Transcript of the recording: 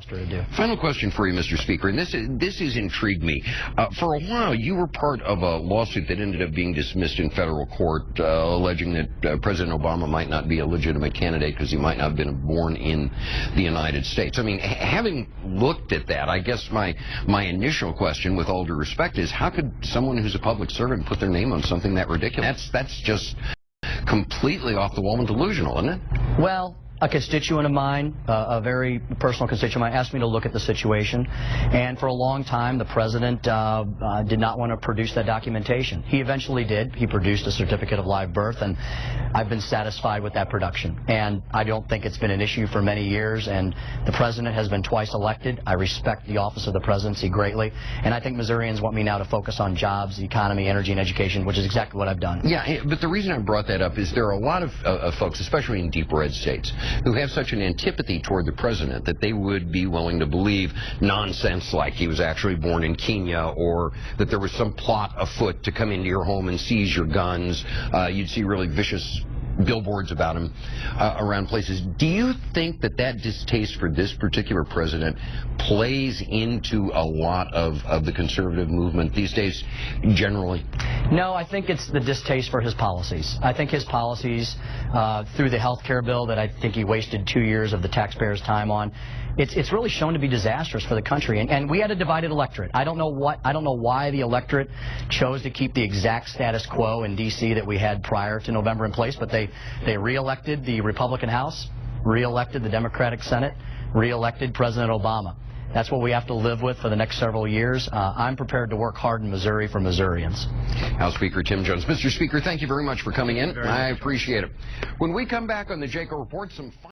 asked her to do. Final question for you, Mr. Speaker, and this has intrigued me. For a while, you were part of a lawsuit that ended up being dismissed in federal court, alleging that President Obama might not be a legitimate candidate because he might not have been born in the United States. I mean, having looked at that, I guess my initial question, with all due respect, is how could someone who's a public servant put their name on something that ridiculous? That's just completely off the wall and delusional, isn't it? Well, a constituent of mine, a very personal constituent of mine, asked me to look at the situation, and for a long time the president did not want to produce that documentation. He eventually did. He produced a certificate of live birth, and I've been satisfied with that production. And I don't think it's been an issue for many years, and the president has been twice elected. I respect the office of the presidency greatly, and I think Missourians want me now to focus on jobs, the economy, energy, and education, which is exactly what I've done. Yeah, but the reason I brought that up is there are a lot of folks, especially in deep red states, who have such an antipathy toward the president that they would be willing to believe nonsense like he was actually born in Kenya, or that there was some plot afoot to come into your home and seize your guns. You'd see really vicious billboards about him around places. Do you think that that distaste for this particular president plays into a lot of the conservative movement these days generally? No, I think it's the distaste for his policies. I think his policies through the health care bill that I think he wasted 2 years of the taxpayers' time on, it's really shown to be disastrous for the country. And we had a divided electorate. I don't know why the electorate chose to keep the exact status quo in D.C. that we had prior to November in place, but they re-elected the Republican House, re-elected the Democratic Senate, re-elected President Obama. That's what we have to live with for the next several years. I'm prepared to work hard in Missouri for Missourians. House Speaker Tim Jones. Mr. Speaker, thank you very much for coming in. I appreciate it. When we come back on the Jaco Report, some